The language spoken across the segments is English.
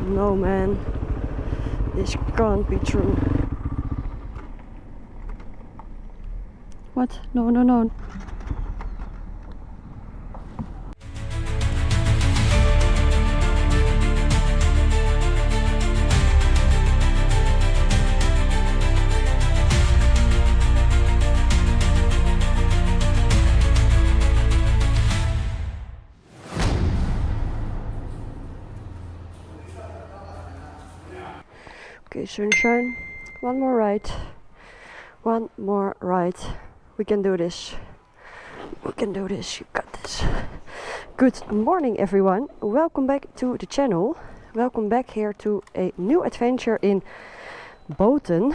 No man, this can't be true. What? No, no, no. Okay, sunshine. One more ride. One more ride. We can do this. We can do this. You got this. Good morning, everyone. Welcome back to the channel. Welcome back here to a new adventure in Boten,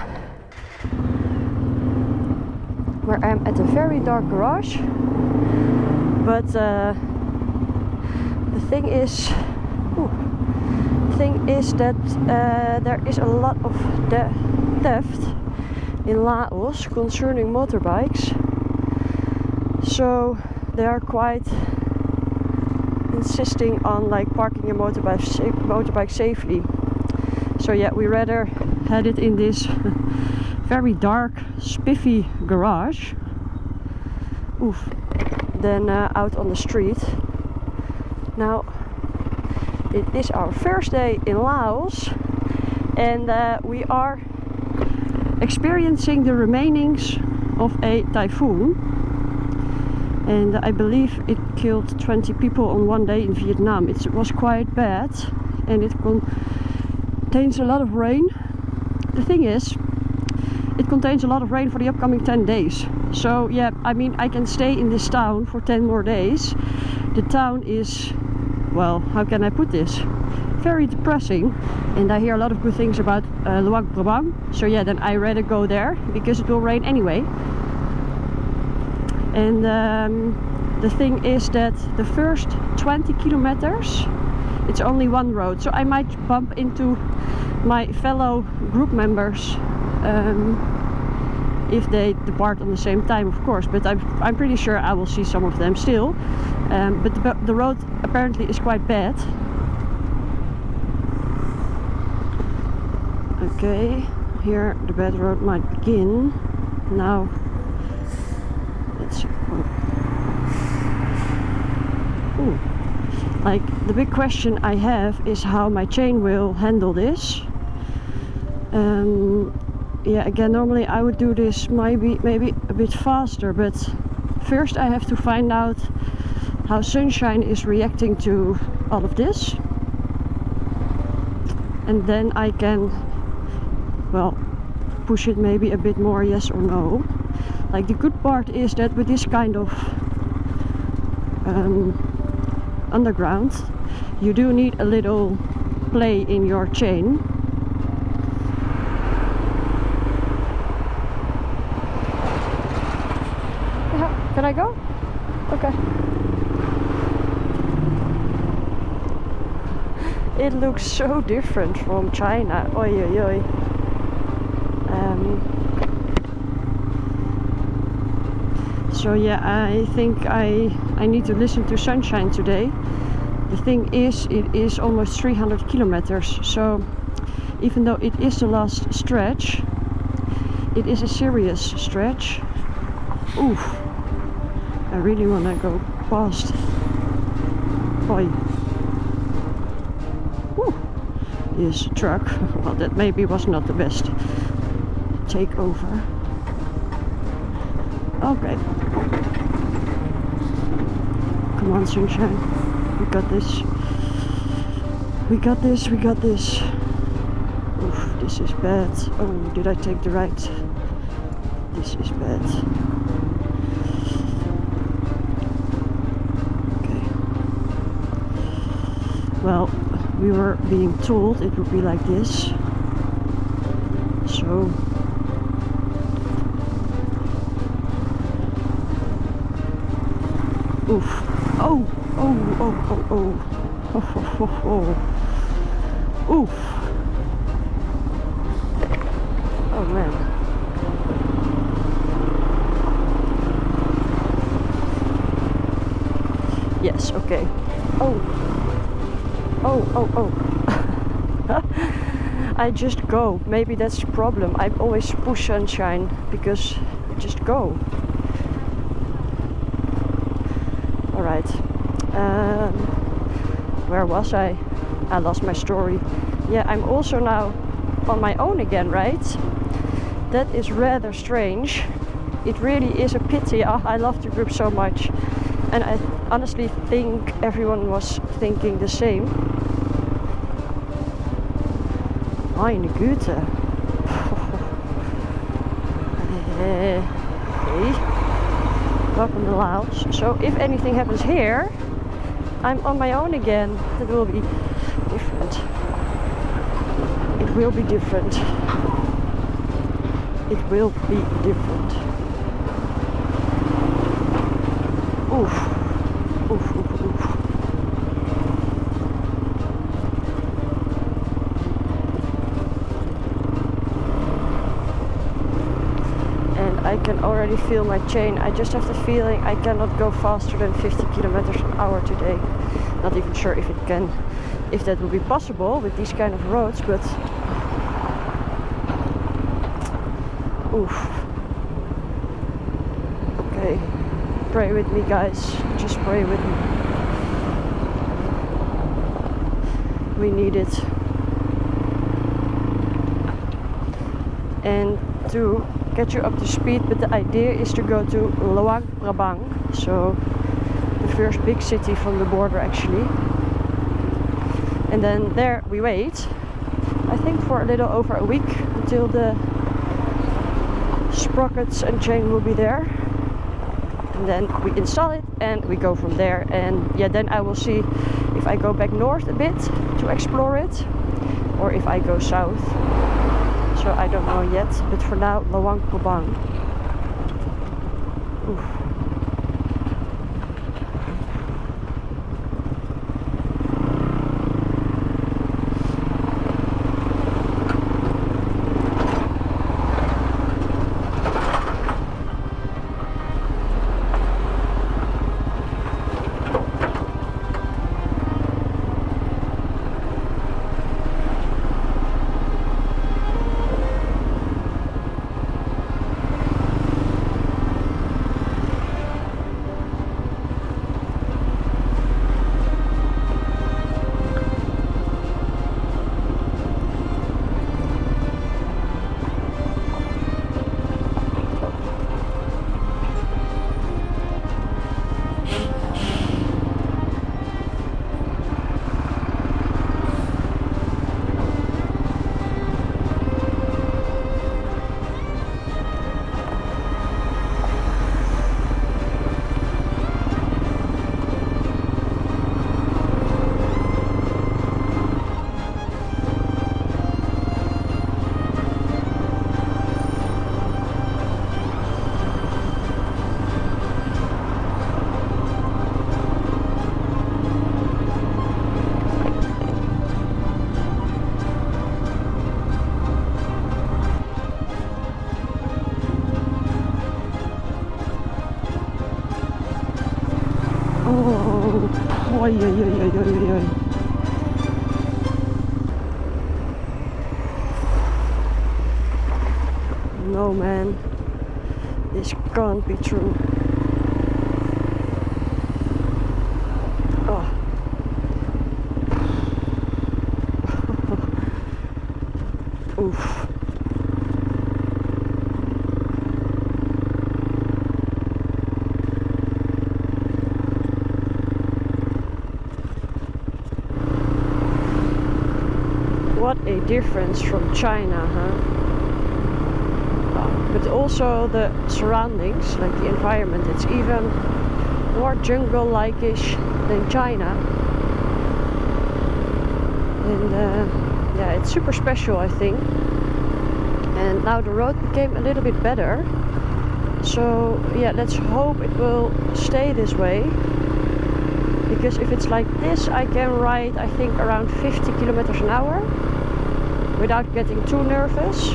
where I'm at a very dark garage. But the thing is that there is a lot of theft in Laos concerning motorbikes, so they are quite insisting on like parking your motorbike safely. So yeah, we rather had it in this very dark, spiffy garage than out on the street. Now, it is our first day in Laos, and we are experiencing the remainings of a typhoon, and I believe it killed 20 people on one day in Vietnam. It was quite bad, and it contains a lot of rain. The thing is, it contains a lot of rain for the upcoming 10 days. So yeah, I mean, I can stay in this town for 10 more days. The town is, well, how can I put this? Very depressing, and I hear a lot of good things about Luang Prabang. So yeah, then I rather go there because it will rain anyway. And the thing is that the first 20 kilometers, it's only one road. So I might bump into my fellow group members if they depart on the same time, of course. But I'm pretty sure I will see some of them still. But the road apparently is quite bad. Okay, here the bad road might begin. Now, let's see. Like, the big question I have is how my chain will handle this. Yeah, again, normally I would do this maybe a bit faster, but first I have to find out how Sunshine is reacting to all of this, and then I can, well, push it maybe a bit more, yes or no. Like, the good part is that with this kind of underground, you do need a little play in your chain. Can I go? Okay. It looks so different from China. Oi, oi, oi. So yeah, I think I need to listen to Sunshine today. The thing is, it is almost 300 kilometers. So even though it is the last stretch, it is a serious stretch. Oof. I really want to go past. Boy. This truck. Well, that maybe was not the best takeover. Okay. Come on, Sunshine. We got this. We got this. We got this. Oof, this is bad. Oh, did I take the right? This is bad. Well, we were being told it would be like this, so oof. Oh, oh, oh, oh, oh, oh, oh, oh, oh. Oof. Oh man. Yes, okay. Oh. Oh, oh, oh. I just go. Maybe that's the problem. I always push sunshine because I just go. Alright. Where was I? I lost my story. Yeah, I'm also now on my own again, right? That is rather strange. It really is a pity. Oh, I love the group so much. And I honestly think everyone was thinking the same. Meine Güte. Hey. Welcome to Laos. So if anything happens here, I'm on my own again. That will be different. It will be different. It will be different. Oof. Oof, oof, oof. And I can already feel my chain. I just have the feeling I cannot go faster than 50 kilometers an hour today. Not even sure if that will be possible with these kind of roads, but oof. Okay, pray with me, guys. Just pray with me. We need it. And to get you up to speed, but the idea is to go to Luang Prabang, so the first big city from the border actually. And then there we wait, I think for a little over a week, until the sprockets and chain will be there. And then we install it and we go from there. And yeah, then I will see if I go back north a bit to explore it, or if I go south. So I don't know yet, but for now, Luang Prabang. Oof. Oh, oi, oi, oi, oi, oi, oi. No, man, this can't be true. Oh. Oof. What a difference from China, huh? But also the surroundings, like the environment, it's even more jungle-like-ish than China. And yeah, it's super special, I think. And now the road became a little bit better. So yeah, let's hope it will stay this way. Because if it's like this, I can ride, I think, around 50 kilometers an hour without getting too nervous.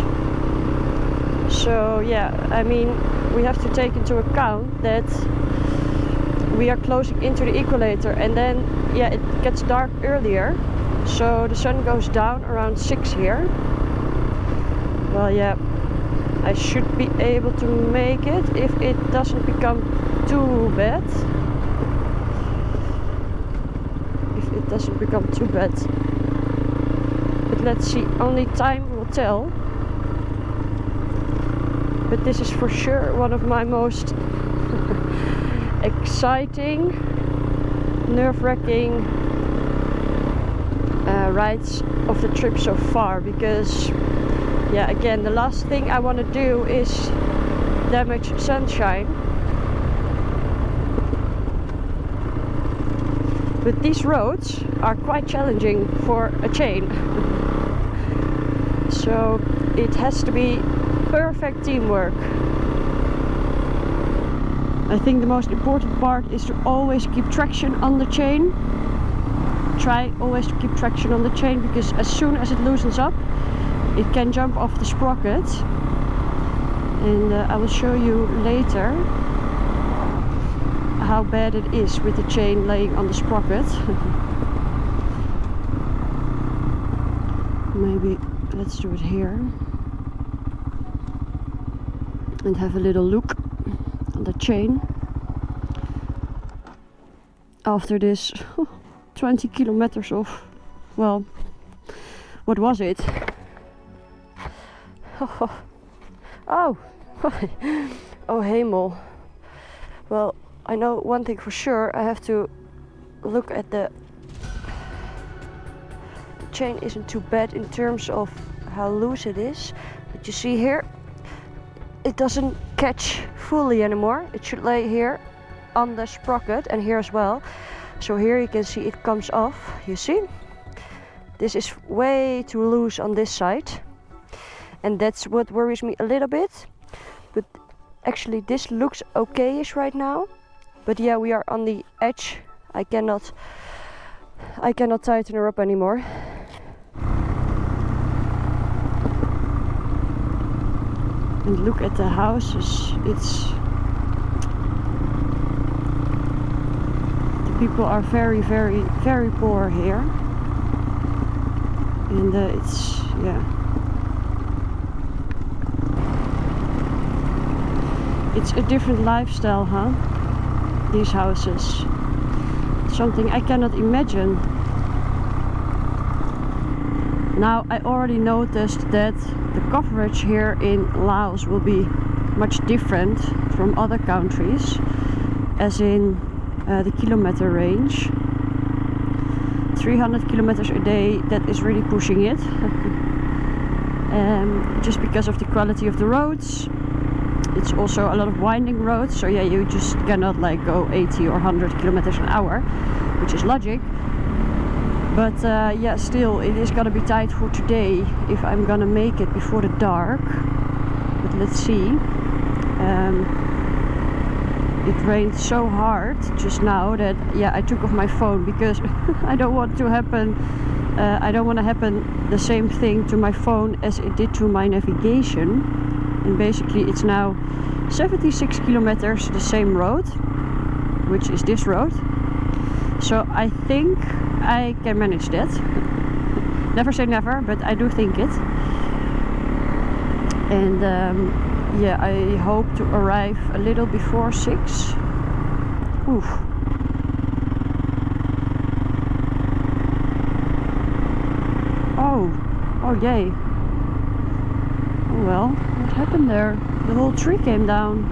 So yeah, I mean, we have to take into account that we are closing into the equator, and then yeah, it gets dark earlier. So the sun goes down around 6 here. Well, yeah, I should be able to make it if it doesn't become too bad. If it doesn't become too bad. But let's see, only time will tell. But this is for sure one of my most exciting, nerve-wracking rides of the trip so far, because yeah, again, the last thing I want to do is damage sunshine. But these roads are quite challenging for a chain. So it has to be perfect teamwork. I think the most important part is to always keep traction on the chain. Try always to keep traction on the chain, because as soon as it loosens up, it can jump off the sprocket. And I will show you later how bad it is with the chain laying on the sprocket. Maybe let's do it here and have a little look on the chain after this 20 kilometers of, well, what was it? Oh, oh hemel. Well, I know one thing for sure. I have to look at the chain. Isn't too bad in terms of how loose it is, but you see here, it doesn't catch fully anymore. It should lay here on the sprocket and here as well. So here you can see it comes off. You see, this is way too loose on this side, and that's what worries me a little bit. But actually this looks okay-ish right now. But yeah, we are on the edge. I cannot tighten her up anymore. And look at the houses. The people are very, very, very poor here. And it's, yeah. It's a different lifestyle, huh? These houses. Something I cannot imagine. Now, I already noticed that the coverage here in Laos will be much different from other countries, as in the kilometer range. 300 kilometers a day, that is really pushing it. Just because of the quality of the roads. It's also a lot of winding roads, so yeah, you just cannot like go 80 or 100 kilometers an hour, which is logic. But yeah, still, it is gonna be tight for today if I'm gonna make it before the dark. But let's see. It rained so hard just now that, yeah, I took off my phone because I don't want to happen. I don't want to happen the same thing to my phone as it did to my navigation. And basically, it's now 76 kilometers the same road, which is this road. So I think I can manage that. Never say never, but I do think it. And yeah, I hope to arrive a little before 6. Oof. Oh yay. Oh well, what happened there? The whole tree came down.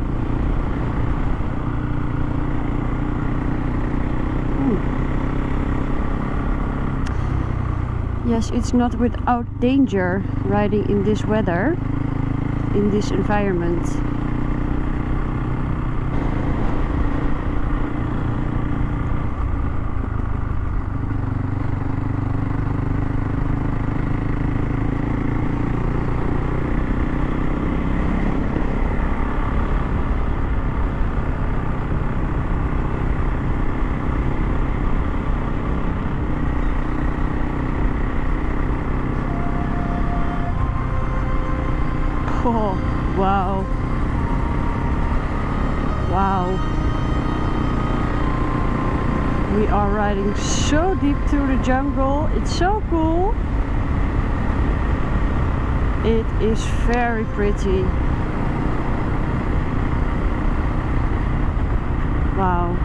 Yes, it's not without danger riding in this weather, in this environment. Oh, wow. Wow. We are riding so deep through the jungle. It's so cool. It is very pretty. Wow.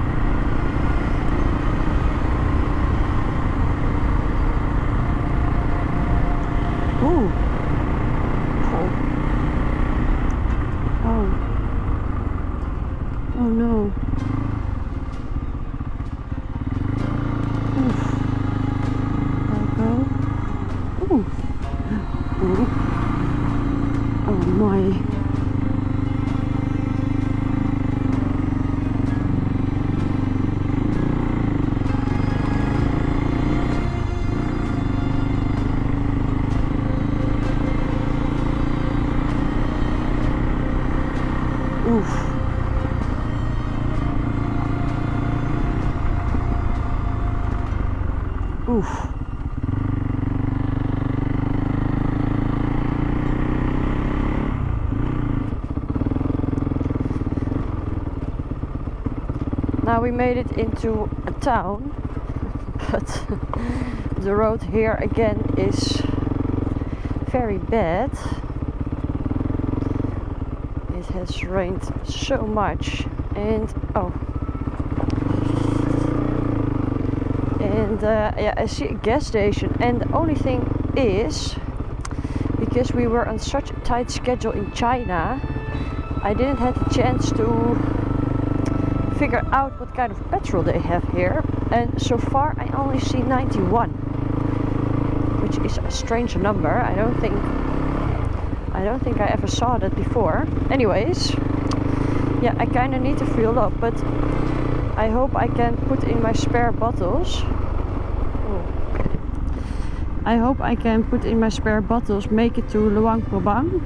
Ooh. Oh. Oh. Oh no. Oof. I'll go. Ooh. Ooh. Oh my. Oof. Oof. Now we made it into a town, but the road here again is very bad. It has rained so much, and yeah, I see a gas station, and the only thing is, because we were on such a tight schedule in China, I didn't have the chance to figure out what kind of petrol they have here, and so far I only see 91, which is a strange number. I don't think I ever saw that before. Anyways, yeah, I kind of need to fuel up, but I hope I can put in my spare bottles. I hope I can put in my spare bottles, make it to Luang Prabang,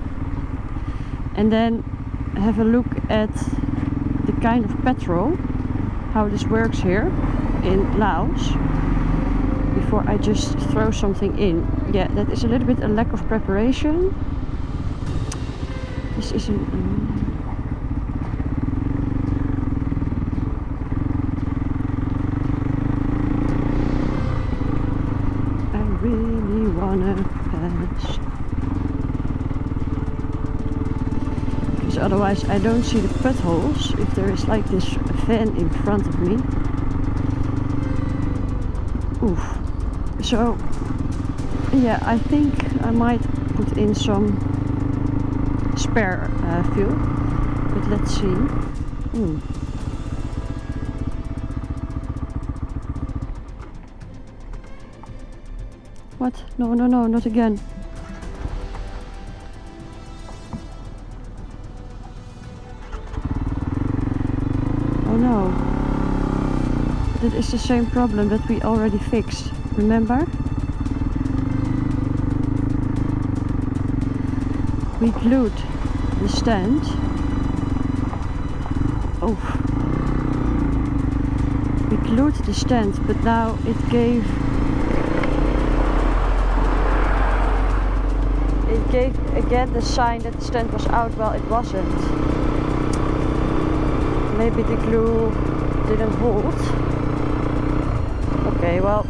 and then have a look at the kind of petrol, how this works here in Laos, before I just throw something in. Yeah, that is a little bit a lack of preparation. This is I really wanna pass, because otherwise I don't see the potholes if there is like this van in front of me. Oof. So yeah, I think I might put in some spare fuel, but let's see. What? No, no, no, not again. Oh no. That is the same problem that we already fixed, remember? We glued the stand. Oh. We glued the stand, but now it gave again the sign that the stand was out. Well, it wasn't. Maybe the glue didn't hold. Okay, well,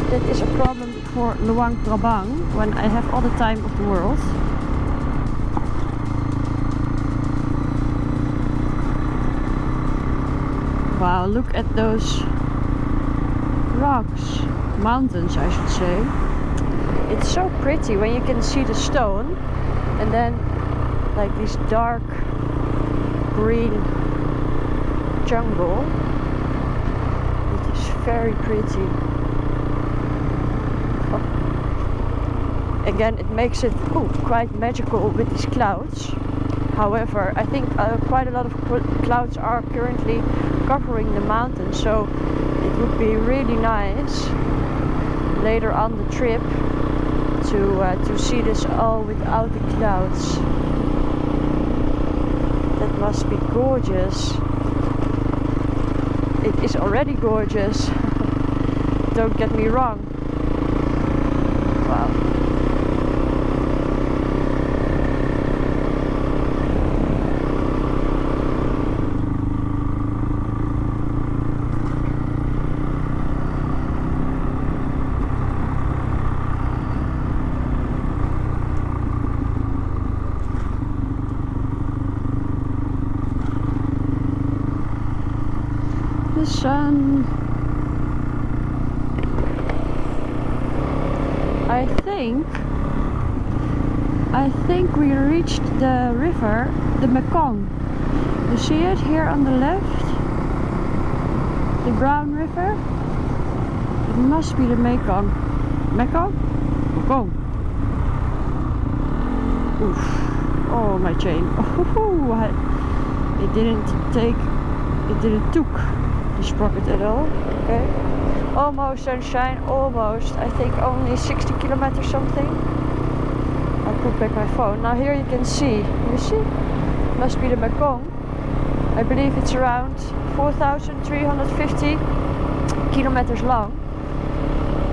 that is a problem for Luang Prabang when I have all the time of the world. Wow, look at those rocks, mountains I should say. It's so pretty when you can see the stone and then like this dark green jungle. It is very pretty. Again, it makes it quite magical with these clouds. However, I think quite a lot of clouds are currently covering the mountain, so it would be really nice later on the trip to see this all without the clouds. That must be gorgeous. It is already gorgeous. Don't get me wrong. Wow. the sun. I think we reached the river, the Mekong. You see it here on the left? The brown river? It must be the Mekong. Mekong? Mekong. Oof. Oh, my chain. Oh, it didn't took the sprocket at all. Okay. Almost sunshine, almost. I think only 60 kilometers something. I'll put back my phone. Now here you can see. You see? Must be the Mekong. I believe it's around 4,350 kilometers long.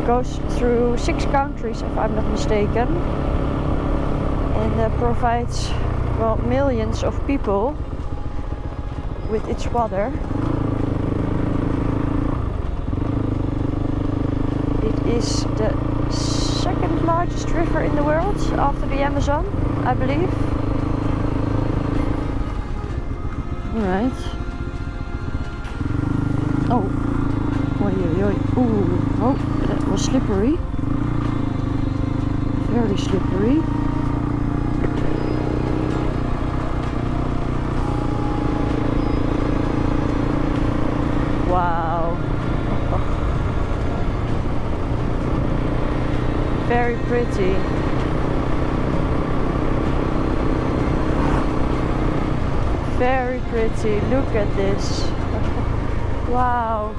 Goes through 6 countries, if I'm not mistaken. And provides, well, millions of people with its water. It is the second largest river in the world after the Amazon, I believe. Alright. Oh. Oi, oi, oi. Ooh. Oh, that was slippery. Very slippery. Wow. Very pretty. Very pretty. Look at this. Wow.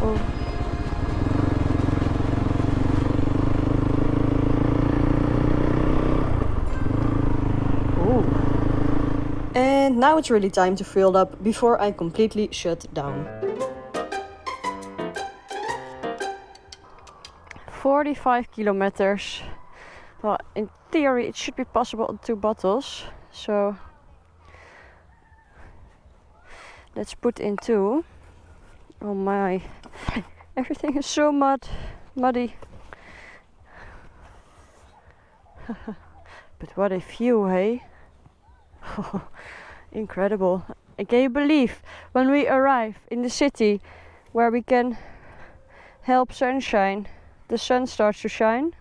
Oh. And now it's really time to fill up before I completely shut down. 45 kilometers. Well, in theory it should be possible on 2 bottles. So let's put in 2. Oh my. Everything is so muddy. But what a view, hey? Incredible. And can you believe when we arrive in the city where we can help sunshine, the sun starts to shine?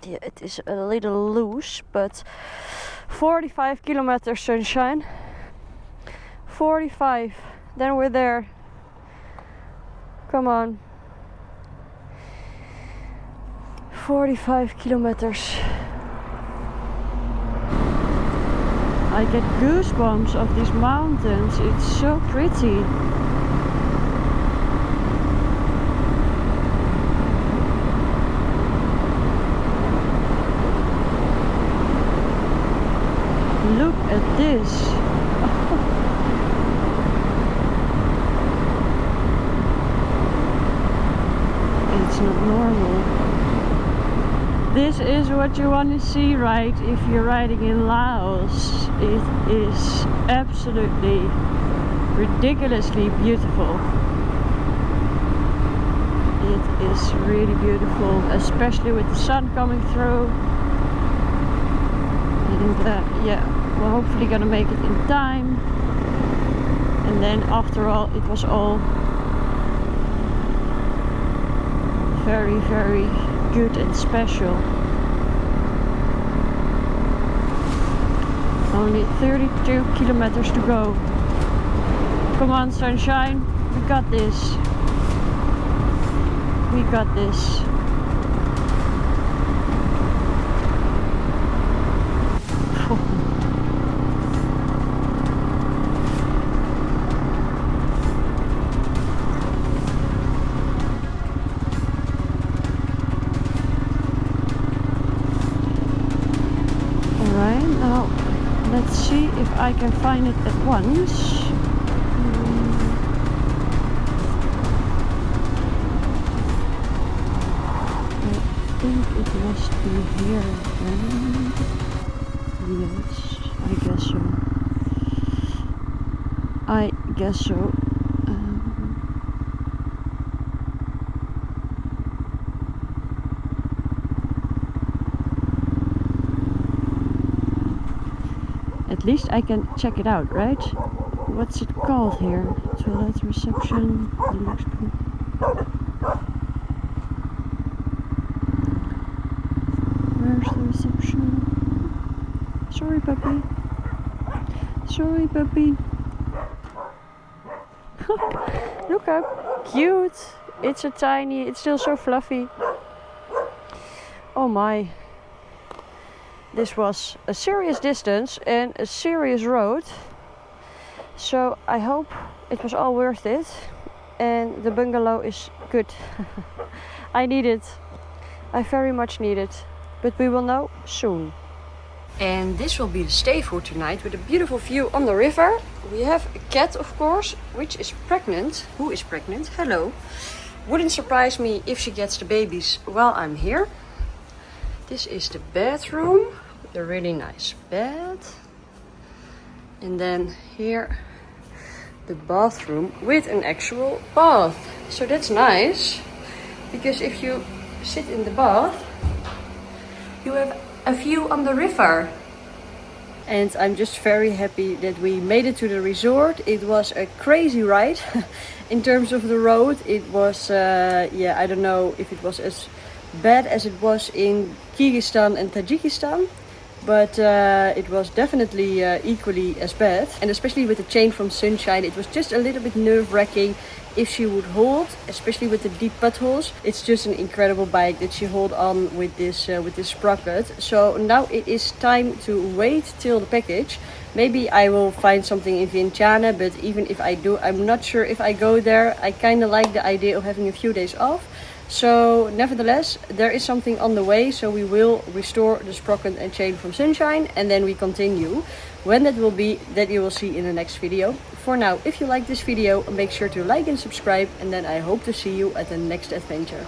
Yeah, it is a little loose, but 45 kilometers sunshine. 45, then we're there. Come on. 45 kilometers. I get goosebumps of these mountains. It's so pretty. Look at this. It's not normal. This is what you want to see, right? If you're riding in Laos, it is absolutely ridiculously beautiful. It is really beautiful, especially with the sun coming through. And yeah, we're hopefully gonna make it in time. And then after all, it was all very, very good and special. Only 32 kilometers to go. Come on, sunshine, we got this. We got this. Alright, now let's see if I can find it at once. I think it must be here again. Yes, I guess so. I guess so. At least I can check it out, right? What's it called here? Toilet reception, deluxe pool. Where's the reception? Sorry, puppy. Sorry, puppy. Look how cute. It's so tiny. It's still so fluffy. Oh my. This was a serious distance and a serious road. So I hope it was all worth it. And the bungalow is good. I need it. I very much need it. But we will know soon. And this will be the stay for tonight with a beautiful view on the river. We have a cat, of course, which is pregnant. Who is pregnant? Hello. Wouldn't surprise me if she gets the babies while I'm here. This is the bedroom with a really nice bed. And then here the bathroom with an actual bath. So that's nice, because if you sit in the bath, you have a view on the river. And I'm just very happy that we made it to the resort. It was a crazy ride. In terms of the road, it was, yeah, I don't know if it was as bad as it was in Kyrgyzstan and Tajikistan, but it was definitely equally as bad. And especially with the chain from Sunshine, it was just a little bit nerve-wracking if she would hold, especially with the deep potholes. It's just an incredible bike that she hold on with this sprocket. So now it is time to wait till the package. Maybe I will find something in Vientiane, but even if I do, I'm not sure if I go there. I kind of like the idea of having a few days off. So nevertheless, there is something on the way, so we will restore the sprocket and chain from Sunshine, and then we continue. When that will be, that you will see in the next video. For now, if you like this video, make sure to like and subscribe, and then I hope to see you at the next adventure.